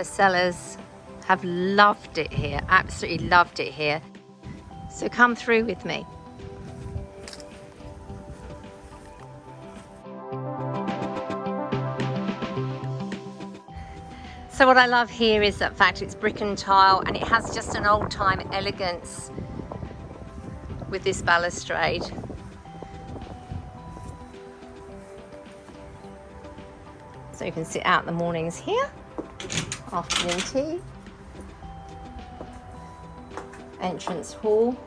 sellers have loved it here, absolutely loved it here. So come through with me. So what I love here is the fact it's brick and tile, and it has just an old time elegance with this balustrade. So you can sit out in the mornings here, afternoon tea, entrance hall.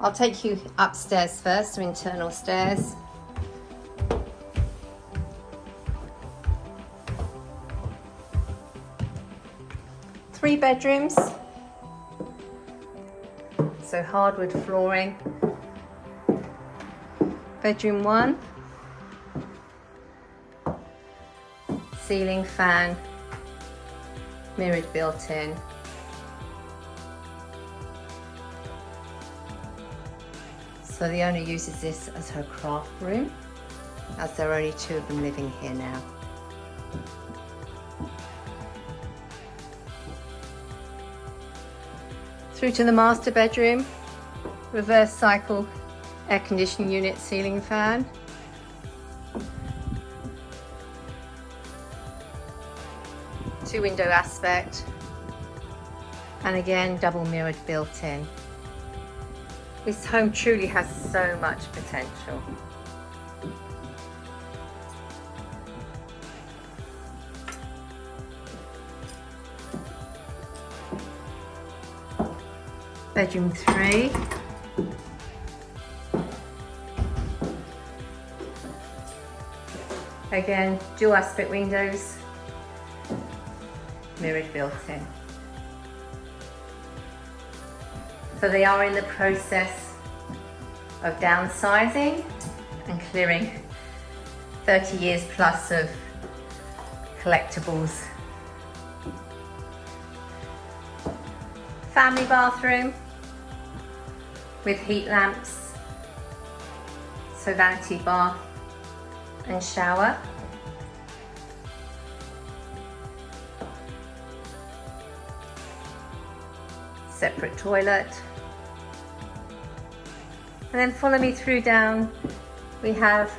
I'll take you upstairs first, so internal stairs. Three bedrooms, so hardwood flooring. Bedroom 1, ceiling fan, mirrored built-in. So the owner uses this as her craft room, as there are only 2 of them living here now. Through to the master bedroom, reverse cycle air conditioning unit, ceiling fan. Two window aspect, and again double mirrored built-in. This home truly has so much potential. Bedroom 3. Again, dual aspect windows, mirrored built-in. So they are in the process of downsizing and clearing 30 years plus of collectibles. Family bathroom with heat lamps, so vanity bath and shower. Separate toilet. And then follow me through down. We have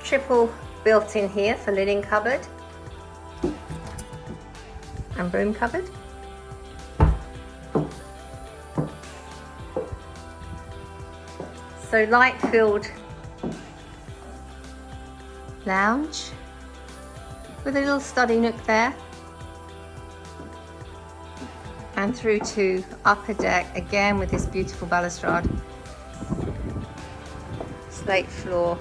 triple built-in here for linen cupboard and broom cupboard. So light-filled lounge with a little study nook there, and through to upper deck again with this beautiful balustrade, slate floor,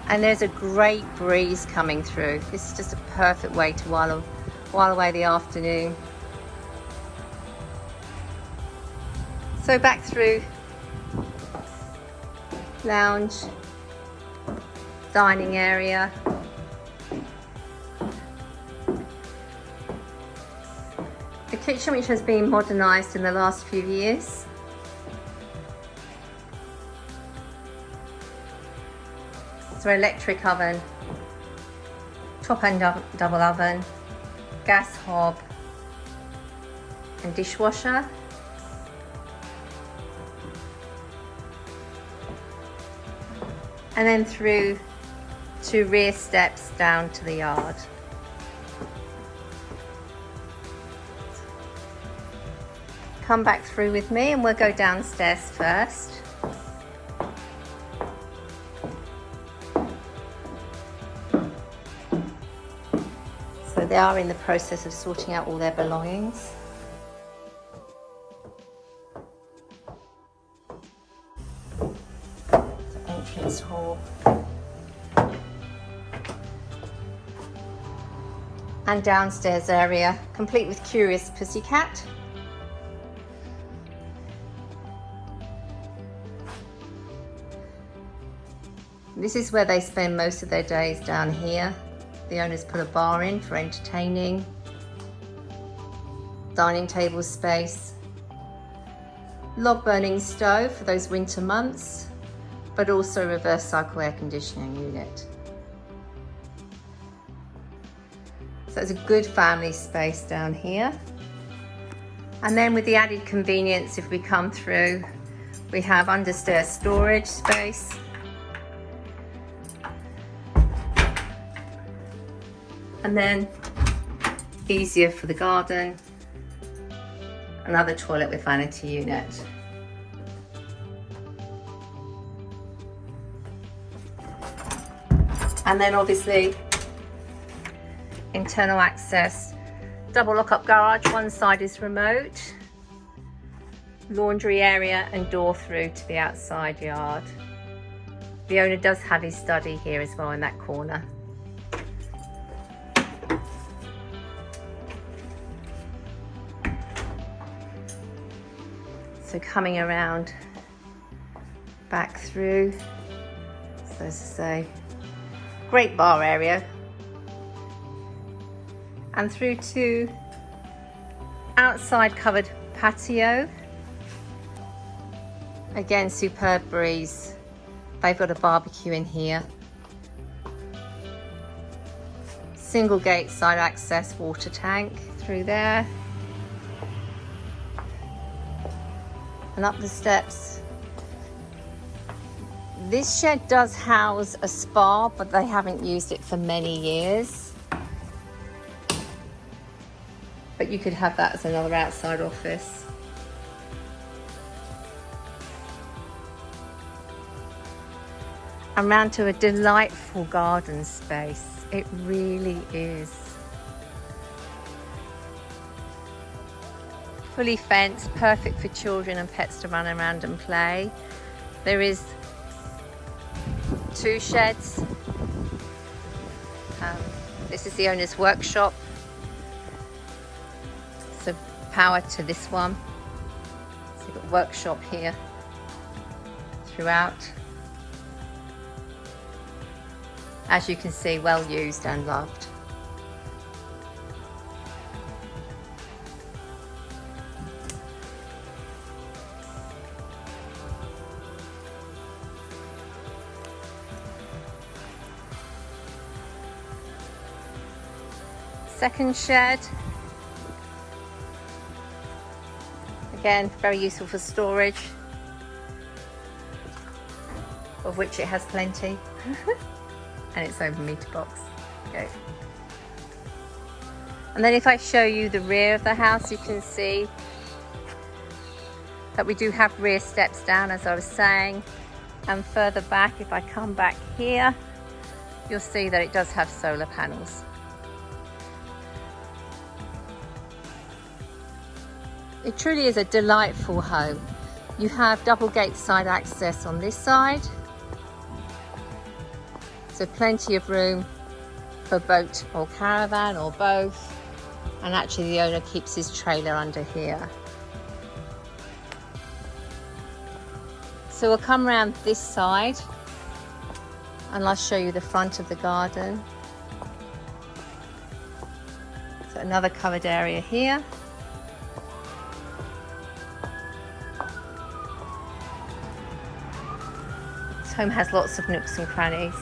and there's a great breeze coming through. This is just a perfect way to while away the afternoon. So back through lounge, dining area, the kitchen, which has been modernised in the last few years. So electric oven, top and double oven, gas hob and dishwasher. And then through to rear steps down to the yard. Come back through with me and we'll go downstairs first. So they are in the process of sorting out all their belongings. Entrance hall. And downstairs area, complete with curious pussycat. This is where they spend most of their days, down here. The owners put a bar in for entertaining, dining table space, log burning stove for those winter months, but also reverse cycle air conditioning unit. So it's a good family space down here. And then with the added convenience, if we come through, we have understairs storage space. And then easier for the garden, another toilet with vanity unit. And then obviously internal access, double lock-up garage, one side is remote, laundry area and door through to the outside yard. The owner does have his study here as well in that corner. So coming around back through, so as I say, great bar area, and through to outside covered patio. Again, superb breeze. They've got a barbecue in here. Single gate side access water tank through there. And up the steps. This shed does house a spa, but they haven't used it for many years. But you could have that as another outside office. And round to a delightful garden space. It really is. Fully fenced, perfect for children and pets to run around and play. There is 2 sheds. This is the owner's workshop. So power to this one. So you've got workshop here throughout. As you can see, well used and loved. Second shed, again very useful for storage, of which it has plenty. And it's open meter box. Go. And then if I show you the rear of the house, you can see that we do have rear steps down, as I was saying. And further back, if I come back here, you'll see that it does have solar panels. It truly is a delightful home. You have double gate side access on this side. So plenty of room for boat or caravan or both. And actually the owner keeps his trailer under here. So we'll come around this side and I'll show you the front of the garden. So another covered area here. This home has lots of nooks and crannies.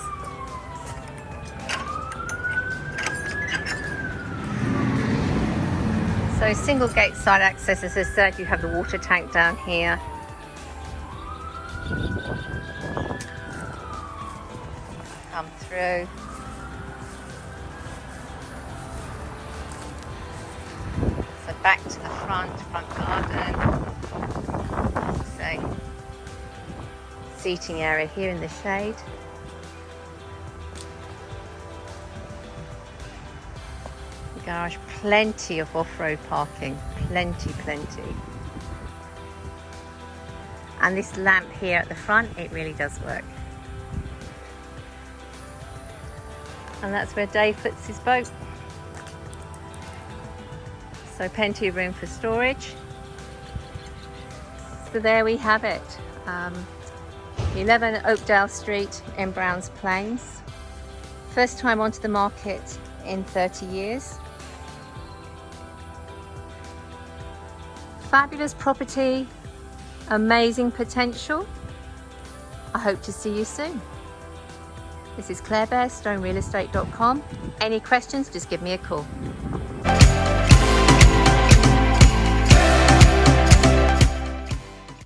So single gate side access, as I said, you have the water tank down here. Come through. So back to the front garden. So seating area here in the shade. Garage, plenty of off-road parking, plenty. And this lamp here at the front, it really does work. And that's where Dave puts his boat. So plenty of room for storage. So there we have it. 11 Oakdale Street in Browns Plains. First time onto the market in 30 years. Fabulous property, amazing potential. I hope to see you soon. This is Claire Bear, stonerealestate.com. Any questions, just give me a call.